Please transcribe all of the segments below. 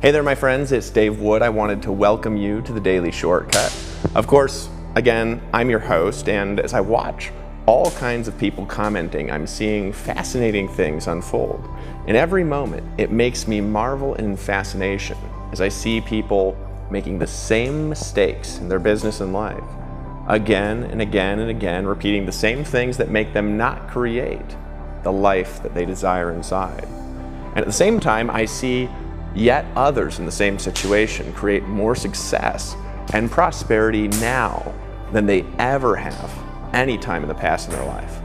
Hey there, my friends, it's Dave Wood. I wanted to welcome you to the Daily Shortcut. Of course, again, I'm your host, and as I watch all kinds of people commenting, I'm seeing fascinating things unfold. In every moment, it makes me marvel in fascination as I see people making the same mistakes in their business and life, again and again and again, repeating the same things that make them not create the life that they desire inside. And at the same time, I see yet others in the same situation create more success and prosperity now than they ever have any time in the past in their life.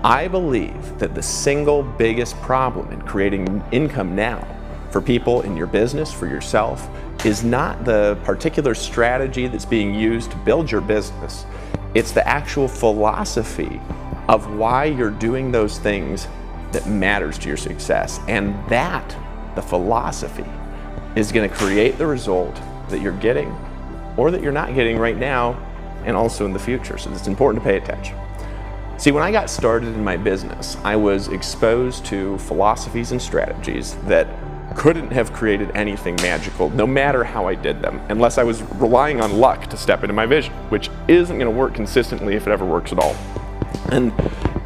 I believe that the single biggest problem in creating income now for people in your business, for yourself, is not the particular strategy that's being used to build your business. It's the actual philosophy of why you're doing those things that matters to your success. And that, the philosophy, is going to create the result that you're getting or that you're not getting right now and also in the future. So it's important to pay attention. See, when I got started in my business, I was exposed to philosophies and strategies that couldn't have created anything magical, no matter how I did them, unless I was relying on luck to step into my vision, which isn't going to work consistently if it ever works at all. And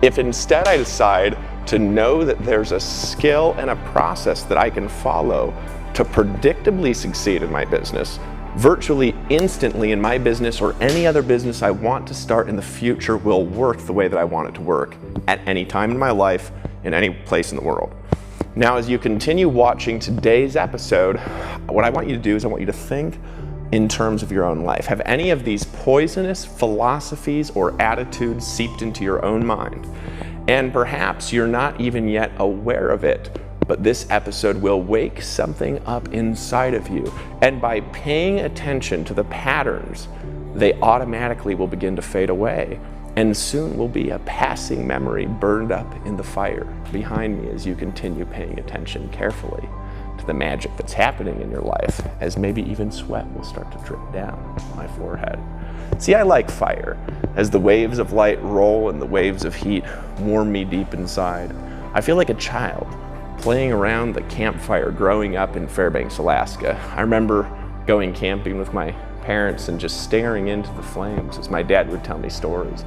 if instead I decide to know that there's a skill and a process that I can follow to predictably succeed in my business, virtually instantly in my business or any other business I want to start in the future will work the way that I want it to work at any time in my life, in any place in the world. Now, as you continue watching today's episode, what I want you to do is I want you to think in terms of your own life. Have any of these poisonous philosophies or attitudes seeped into your own mind? And perhaps you're not even yet aware of it, but this episode will wake something up inside of you. And by paying attention to the patterns, they automatically will begin to fade away. And soon will be a passing memory burned up in the fire behind me as you continue paying attention carefully to the magic that's happening in your life, as maybe even sweat will start to drip down my forehead. See, I like fire. As the waves of light roll and the waves of heat warm me deep inside, I feel like a child playing around the campfire growing up in Fairbanks, Alaska. I remember going camping with my parents and just staring into the flames as my dad would tell me stories.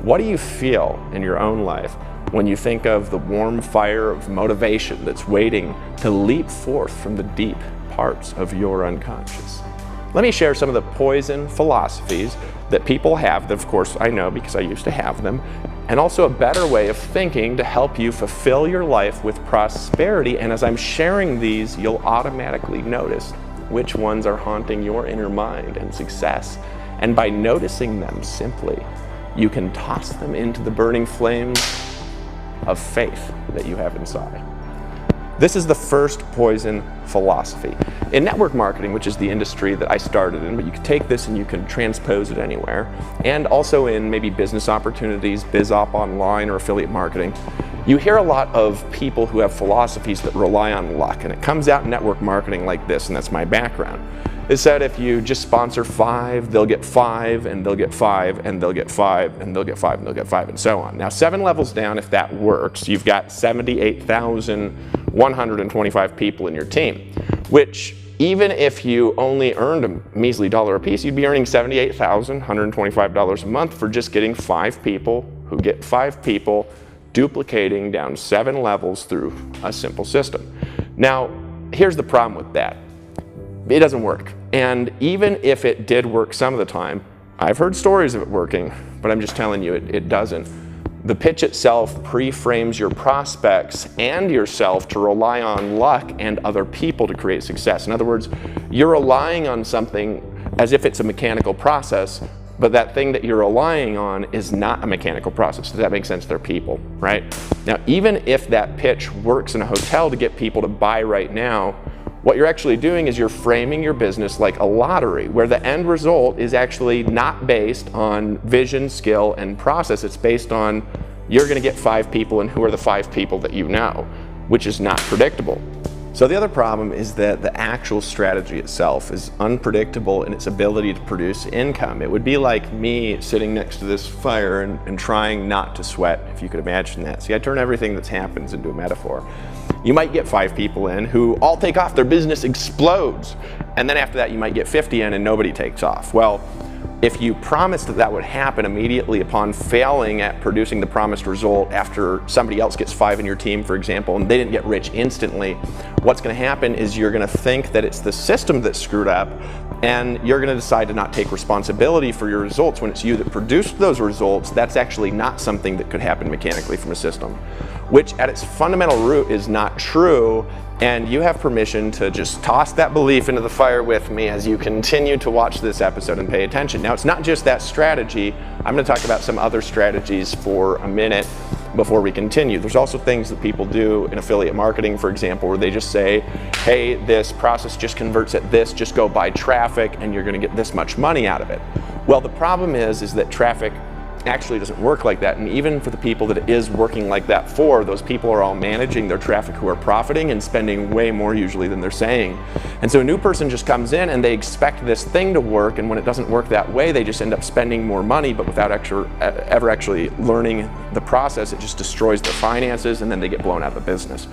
What do you feel in your own life when you think of the warm fire of motivation that's waiting to leap forth from the deep parts of your unconscious? Let me share some of the poison philosophies that people have that, of course, I know because I used to have them, and also a better way of thinking to help you fulfill your life with prosperity. And as I'm sharing these, you'll automatically notice which ones are haunting your inner mind and success. And by noticing them simply, you can toss them into the burning flames of faith that you have inside. This is the first poison philosophy. In network marketing, which is the industry that I started in, but you can take this and you can transpose it anywhere, and also in maybe business opportunities, BizOp online or affiliate marketing, you hear a lot of people who have philosophies that rely on luck, and it comes out in network marketing like this, and that's my background. It said if you just sponsor 5, they'll get 5, and they'll get 5, and they'll get 5, and they'll get 5, and they'll get 5, and so on. Now, 7 levels down, if that works, you've got 78,125 people in your team, which even if you only earned a measly $1 a piece, you'd be earning $78,125 a month for just getting 5 people who get 5 people, duplicating down 7 levels through a simple system. Now, here's the problem with that. It doesn't work. And even if it did work some of the time, I've heard stories of it working, but I'm just telling you it doesn't. The pitch itself pre-frames your prospects and yourself to rely on luck and other people to create success. In other words, you're relying on something as if it's a mechanical process, but that thing that you're relying on is not a mechanical process. Does that make sense? They're people, right? Now, even if that pitch works in a hotel to get people to buy right now, what you're actually doing is you're framing your business like a lottery, where the end result is actually not based on vision, skill, and process. It's based on you're going to get 5 people, and who are the 5 people that you know, which is not predictable. So the other problem is that the actual strategy itself is unpredictable in its ability to produce income. It would be like me sitting next to this fire and trying not to sweat, if you could imagine that. See, I turn everything that happens into a metaphor. You might get 5 people in who all take off, their business explodes. And then after that, you might get 50 in and nobody takes off. Well, if you promised that that would happen immediately upon failing at producing the promised result after somebody else gets 5 in your team, for example, and they didn't get rich instantly, what's going to happen is you're going to think that it's the system that screwed up, and you're going to decide to not take responsibility for your results when it's you that produced those results. That's actually not something that could happen mechanically from a system, which at its fundamental root is not true. And you have permission to just toss that belief into the fire with me as you continue to watch this episode and pay attention. Now, it's not just that strategy. I'm going to talk about some other strategies for a minute before we continue. There's also things that people do in affiliate marketing, for example, where they just say, hey, this process just converts at this, just go buy traffic and you're going to get this much money out of it. Well, the problem is that traffic actually doesn't work like that. And even for the people that it is working like that for, those people are all managing their traffic who are profiting and spending way more usually than they're saying. And so a new person just comes in and they expect this thing to work, and when it doesn't work that way, they just end up spending more money, but without ever actually learning the process. It just destroys their finances, and then they get blown out of the business.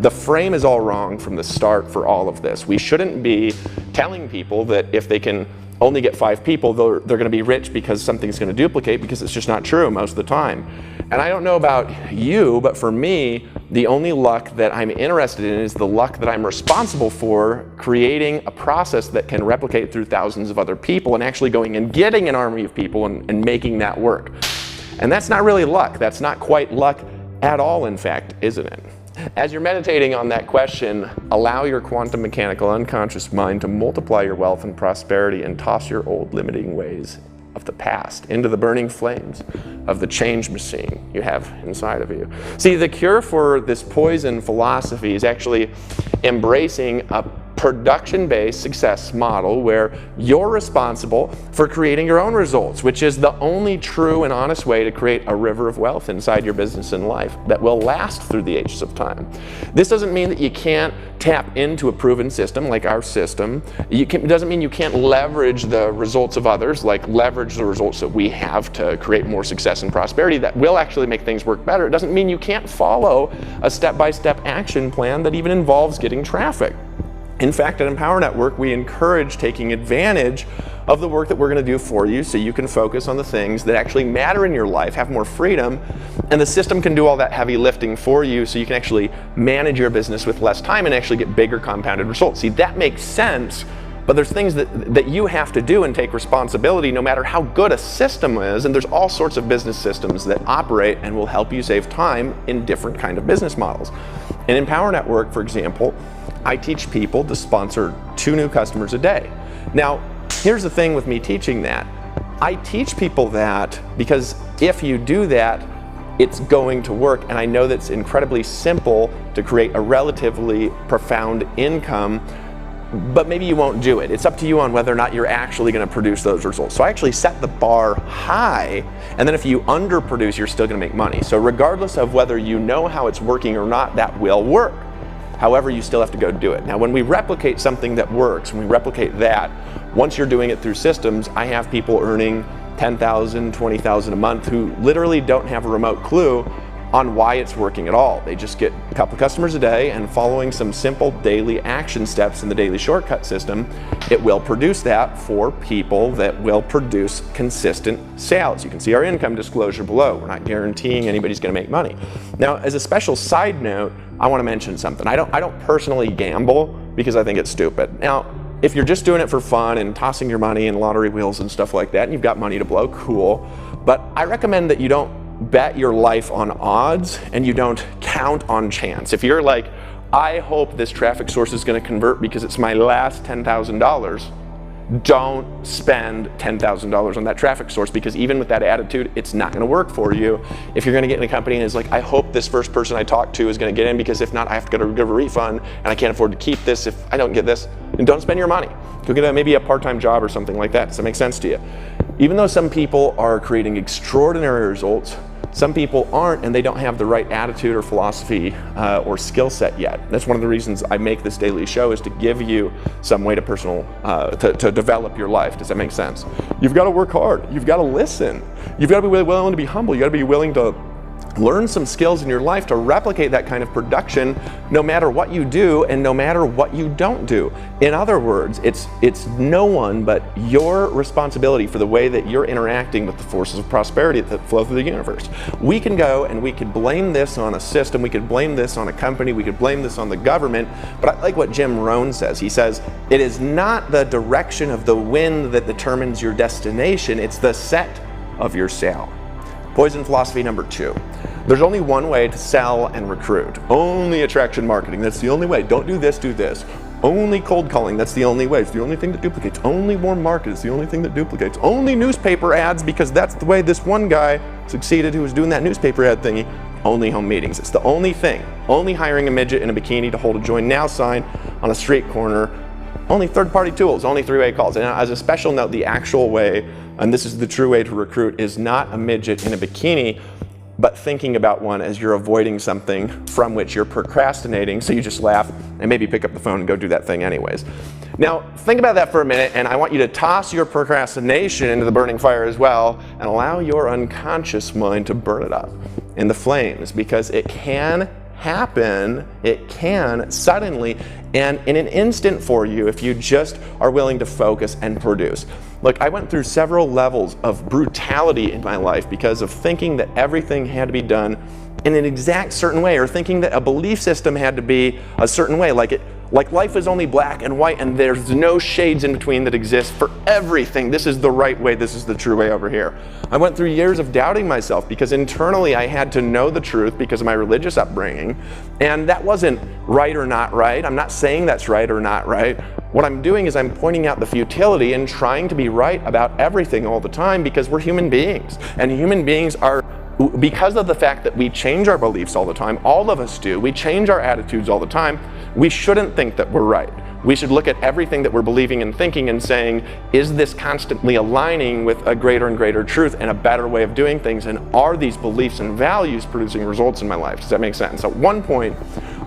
The frame is all wrong from the start for all of this. We shouldn't be telling people that if they can only get 5 people, they're going to be rich because something's going to duplicate, because it's just not true most of the time. And I don't know about you, but for me, the only luck that I'm interested in is the luck that I'm responsible for, creating a process that can replicate through thousands of other people and actually going and getting an army of people and making that work. And that's not really luck. That's not quite luck at all, in fact, isn't it? As you're meditating on that question, allow your quantum mechanical unconscious mind to multiply your wealth and prosperity and toss your old limiting ways of the past into the burning flames of the change machine you have inside of you. See, the cure for this poison philosophy is actually embracing a production-based success model where you're responsible for creating your own results, which is the only true and honest way to create a river of wealth inside your business and life that will last through the ages of time. This doesn't mean that you can't tap into a proven system like our system. It doesn't mean you can't leverage the results of others, like leverage the results that we have to create more success and prosperity that will actually make things work better. It doesn't mean you can't follow a step-by-step action plan that even involves getting traffic. In fact, at Empower Network, we encourage taking advantage of the work that we're going to do for you so you can focus on the things that actually matter in your life, have more freedom, and the system can do all that heavy lifting for you so you can actually manage your business with less time and actually get bigger compounded results. See, that makes sense, but there's things that you have to do and take responsibility no matter how good a system is, and there's all sorts of business systems that operate and will help you save time in different kind of business models. In Empower Network, for example, I teach people to sponsor 2 new customers a day. Now, here's the thing with me teaching that. I teach people that because if you do that, it's going to work, and I know that it's incredibly simple to create a relatively profound income, but maybe you won't do it. It's up to you on whether or not you're actually going to produce those results. So I actually set the bar high, and then if you underproduce, you're still going to make money. So regardless of whether you know how it's working or not, that will work. However, you still have to go do it. Now, when we replicate something that works, when we replicate that, once you're doing it through systems, I have people earning $10,000, $20,000 a month who literally don't have a remote clue on why it's working at all. They just get a couple customers a day, and following some simple daily action steps in the daily shortcut system, it will produce that for people that will produce consistent sales. You can see our income disclosure below. We're not guaranteeing anybody's gonna make money. Now, as a special side note, I wanna mention something. I don't personally gamble because I think it's stupid. Now, if you're just doing it for fun and tossing your money in lottery wheels and stuff like that, and you've got money to blow, cool. But I recommend that you don't bet your life on odds and you don't count on chance. If you're like, I hope this traffic source is going to convert because it's my last $10,000, don't spend $10,000 on that traffic source, because even with that attitude, it's not going to work for you. If you're going to get in a company and it's like, I hope this first person I talk to is going to get in, because if not, I have to give a refund and I can't afford to keep this if I don't get this, then don't spend your money. Go get maybe a part-time job or something like that. Does that make sense to you? Even though some people are creating extraordinary results, some people aren't, and they don't have the right attitude or philosophy or skill set yet. That's one of the reasons I make this daily show, is to give you some way to develop your life. Does that make sense? You've got to work hard. You've got to listen. You've got to be willing to be humble. You got to be willing to Learn some skills in your life to replicate that kind of production no matter what you do and no matter what you don't do. In other words, it's no one but your responsibility for the way that you're interacting with the forces of prosperity that flow through the universe. We can go and we could blame this on a system, we could blame this on a company, we could blame this on the government, but I like what Jim Rohn says. He says, it is not the direction of the wind that determines your destination, it's the set of your sail. Poison philosophy number 2. There's only one way to sell and recruit. Only attraction marketing, that's the only way. Don't do this, do this. Only cold calling, that's the only way. It's the only thing that duplicates. Only warm market is the only thing that duplicates. Only newspaper ads, because that's the way this one guy succeeded who was doing that newspaper ad thingy. Only home meetings, it's the only thing. Only hiring a midget in a bikini to hold a join now sign on a street corner. Only third-party tools, only 3-way calls. And as a special note, the actual way, and this is the true way to recruit, is not a midget in a bikini, but thinking about one as you're avoiding something from which you're procrastinating, so you just laugh and maybe pick up the phone and go do that thing anyways. Now, think about that for a minute, and I want you to toss your procrastination into the burning fire as well, and allow your unconscious mind to burn it up in the flames, because it can happen, it can suddenly and in an instant for you if you just are willing to focus and produce. Look, I went through several levels of brutality in my life because of thinking that everything had to be done in an exact certain way, or thinking that a belief system had to be a certain way, like life is only black and white and there's no shades in between that exist for everything. This is the right way, this is the true way over here. I went through years of doubting myself because internally I had to know the truth because of my religious upbringing, and that wasn't right or not right. I'm not saying that's right or not right. What I'm doing is I'm pointing out the futility and trying to be right about everything all the time, because we're human beings, and human beings are, because of the fact that we change our beliefs all the time, all of us do, we change our attitudes all the time, we shouldn't think that we're right. We should look at everything that we're believing and thinking and saying, is this constantly aligning with a greater and greater truth and a better way of doing things? And are these beliefs and values producing results in my life? Does that make sense? At one point,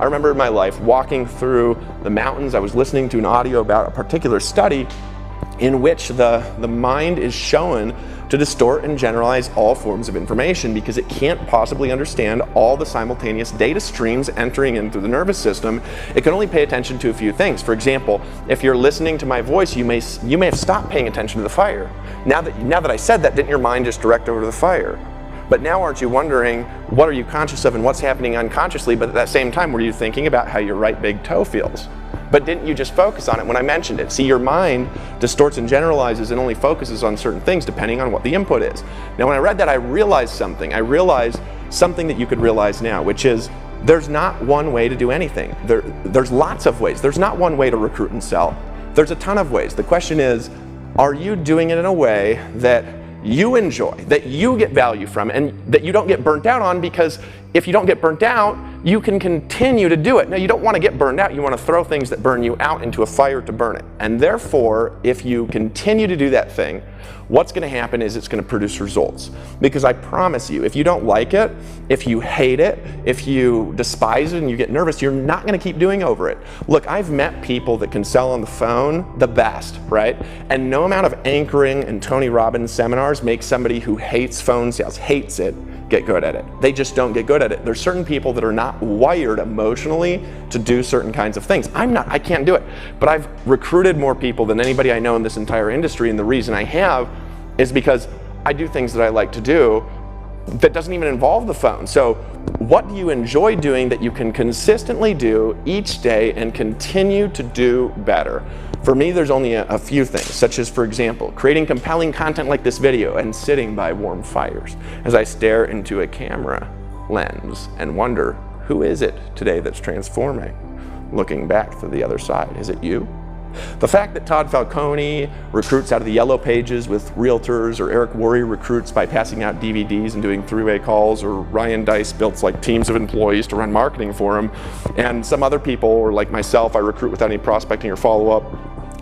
I remember in my life walking through the mountains, I was listening to an audio about a particular study in which the mind is shown to distort and generalize all forms of information because it can't possibly understand all the simultaneous data streams entering in through the nervous system. It can only pay attention to a few things. For example, if you're listening to my voice, you may have stopped paying attention to the fire. Now that I said that, didn't your mind just direct over to the fire? But now aren't you wondering, what are you conscious of and what's happening unconsciously? But at that same time, were you thinking about how your right big toe feels? But didn't you just focus on it when I mentioned it? See, your mind distorts and generalizes and only focuses on certain things depending on what the input is. Now, when I read that, I realized something. I realized something that you could realize now, which is there's not one way to do anything. There's lots of ways. There's not one way to recruit and sell. There's a ton of ways. The question is, are you doing it in a way that you enjoy, that you get value from, and that you don't get burnt out on? Because if you don't get burnt out, you can continue to do it. Now, you don't want to get burned out. You want to throw things that burn you out into a fire to burn it. And therefore, if you continue to do that thing, what's going to happen is it's going to produce results. Because I promise you, if you don't like it, if you hate it, if you despise it and you get nervous, you're not going to keep doing over it. Look, I've met people that can sell on the phone the best, right? And no amount of anchoring and Tony Robbins seminars makes somebody who hates phone sales, hates it, get good at it. They just don't get good at it. There's certain people that are not wired emotionally to do certain kinds of things. I can't do it. But I've recruited more people than anybody I know in this entire industry, and the reason I have is because I do things that I like to do that doesn't even involve the phone. So what do you enjoy doing that you can consistently do each day and continue to do better? For me, there's only a few things, such as, for example, creating compelling content like this video and sitting by warm fires as I stare into a camera lens and wonder, who is it today that's transforming? Looking back to the other side, is it you? The fact that Todd Falcone recruits out of the yellow pages with realtors, or Eric Worre recruits by passing out DVDs and doing 3-way calls, or Ryan Dice builds like teams of employees to run marketing for him, and some other people, or like myself, I recruit without any prospecting or follow-up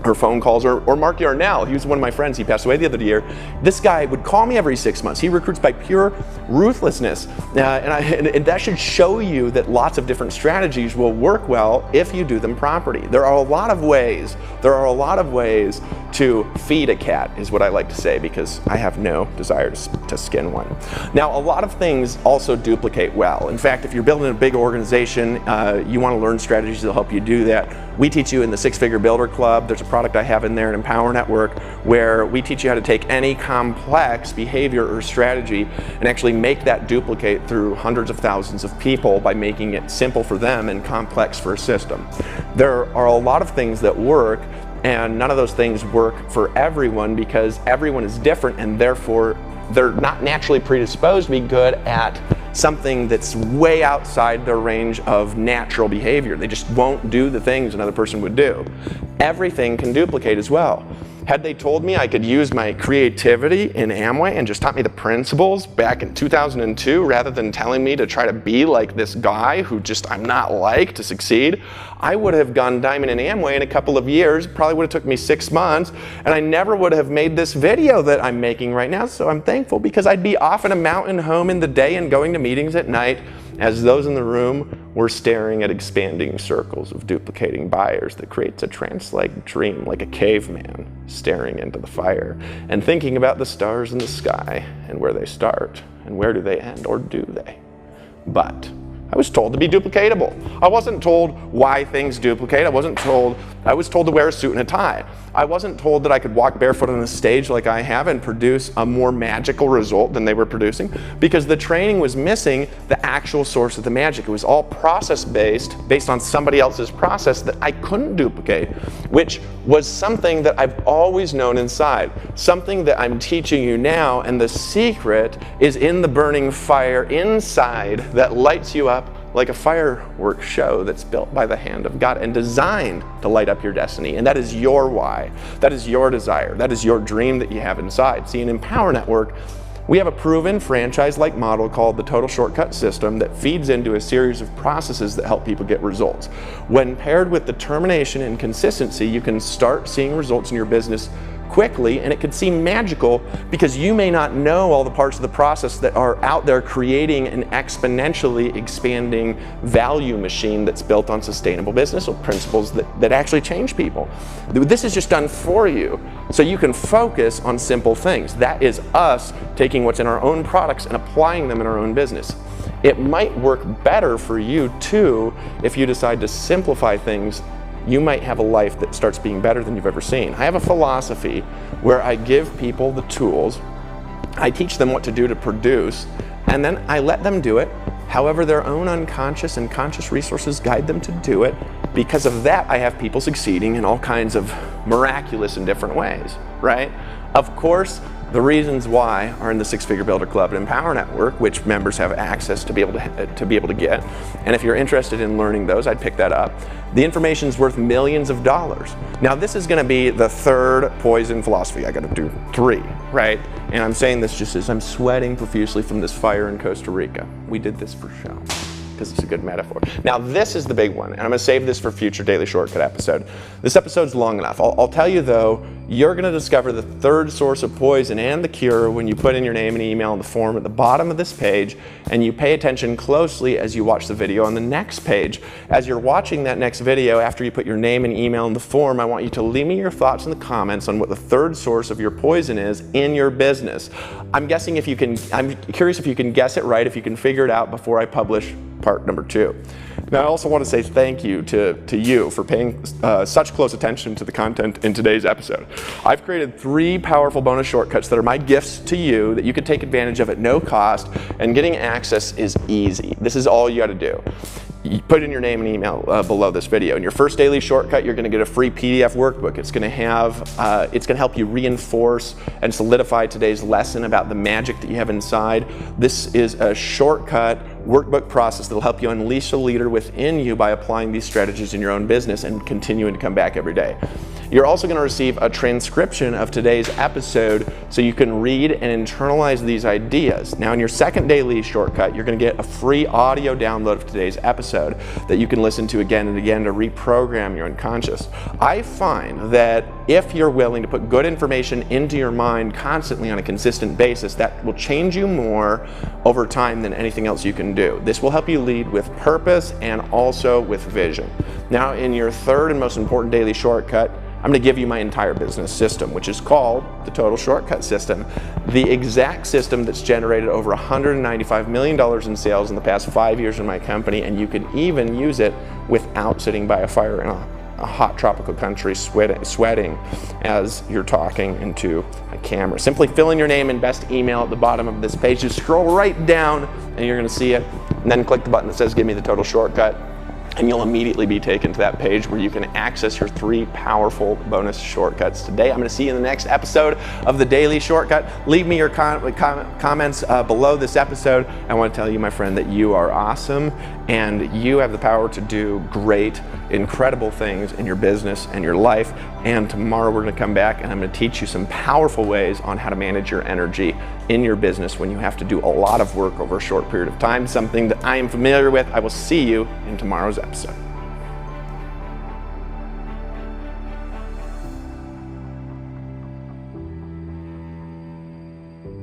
or phone calls, or Mark Yarnell, he was one of my friends, he passed away the other year. This guy would call me every 6 months. He recruits by pure ruthlessness. And that should show you that lots of different strategies will work well if you do them properly. There are a lot of ways to feed a cat, is what I like to say, because I have no desire to skin one. Now, a lot of things also duplicate well. In fact, if you're building a big organization, you want to learn strategies that'll help you do that. We teach you in the Six Figure Builder Club. There's a product I have in there, an Empower Network, where we teach you how to take any complex behavior or strategy and actually make that duplicate through hundreds of thousands of people by making it simple for them and complex for a system. There are a lot of things that work, and none of those things work for everyone because everyone is different, and therefore they're not naturally predisposed to be good at something that's way outside their range of natural behavior. They just won't do the things another person would do. Everything can duplicate as well. Had they told me I could use my creativity in Amway and just taught me the principles back in 2002 rather than telling me to try to be like this guy who just I'm not like to succeed, I would have gone diamond in Amway in a couple of years. Probably would have took me 6 months, and I never would have made this video that I'm making right now. So I'm thankful, because I'd be off in a mountain home in the day and going to meetings at night as those in the room were staring at expanding circles of duplicating buyers that creates a trance-like dream, like a caveman staring into the fire and thinking about the stars in the sky and where they start and where do they end, or do they? But I was told to be duplicatable. I wasn't told why things duplicate. I was told to wear a suit and a tie. I wasn't told that I could walk barefoot on the stage like I have and produce a more magical result than they were producing, because the training was missing the actual source of the magic. It was all process-based, based on somebody else's process that I couldn't duplicate, which was something that I've always known inside, something that I'm teaching you now, and the secret is in the burning fire inside that lights you up like a fireworks show that's built by the hand of God and designed to light up your destiny. And that is your why. That is your desire. That is your dream that you have inside. See, in Empower Network, we have a proven franchise-like model called the Total Shortcut System that feeds into a series of processes that help people get results. When paired with determination and consistency, you can start seeing results in your business quickly, and it could seem magical because you may not know all the parts of the process that are out there creating an exponentially expanding value machine that's built on sustainable business principles that actually change people. This is just done for you so you can focus on simple things. That is us taking what's in our own products and applying them in our own business. It might work better for you too if you decide to simplify things. You might have a life that starts being better than you've ever seen. I have a philosophy where I give people the tools, I teach them what to do to produce, and then I let them do it however their own unconscious and conscious resources guide them to do it. Because of that, I have people succeeding in all kinds of miraculous and different ways, right? Of course, the reasons why are in the Six Figure Builder Club and Empower Network, which members have access to be able to get. And if you're interested in learning those, I'd pick that up. The information is worth millions of dollars. Now, this is going to be the third poison philosophy. I got to do 3, right? And I'm saying this just as I'm sweating profusely from this fire in Costa Rica. We did this for show, because it's a good metaphor. Now, this is the big one, and I'm going to save this for future Daily Shortcut episode. This episode's long enough. I'll tell you, though, you're going to discover the third source of poison and the cure when you put in your name and email in the form at the bottom of this page, and you pay attention closely as you watch the video on the next page. As you're watching that next video, after you put your name and email in the form, I want you to leave me your thoughts in the comments on what the third source of your poison is in your business. I'm curious if you can guess it right, if you can figure it out before I publish part number 2. Now, I also want to say thank you to you for paying such close attention to the content in today's episode. I've created 3 powerful bonus shortcuts that are my gifts to you that you can take advantage of at no cost, and getting access is easy. This is all you got to do. You put in your name and email below this video. In your first daily shortcut, you're going to get a free PDF workbook. It's going to help you reinforce and solidify today's lesson about the magic that you have inside. This is a shortcut workbook process that will help you unleash the leader within you by applying these strategies in your own business and continuing to come back every day. You're also going to receive a transcription of today's episode so you can read and internalize these ideas. Now, in your second daily shortcut, you're going to get a free audio download of today's episode that you can listen to again and again to reprogram your unconscious. I find that if you're willing to put good information into your mind constantly on a consistent basis, that will change you more over time than anything else you can do. This will help you lead with purpose and also with vision. Now, in your third and most important daily shortcut, I'm going to give you my entire business system, which is called the Total Shortcut System. The exact system that's generated over $195 million in sales in the past 5 years in my company, and you can even use it without sitting by a fire in a hot tropical country sweating as you're talking into a camera. Simply fill in your name and best email at the bottom of this page. Just scroll right down and you're going to see it, and then click the button that says give me the total shortcut, and you'll immediately be taken to that page where you can access your 3 powerful bonus shortcuts today. I'm going to see you in the next episode of the Daily Shortcut. Leave me your comments below this episode. I want to tell you, my friend, that you are awesome and you have the power to do great, incredible things in your business and your life. And tomorrow we're going to come back and I'm going to teach you some powerful ways on how to manage your energy in your business when you have to do a lot of work over a short period of time, something that I am familiar with. I will see you in tomorrow's episode.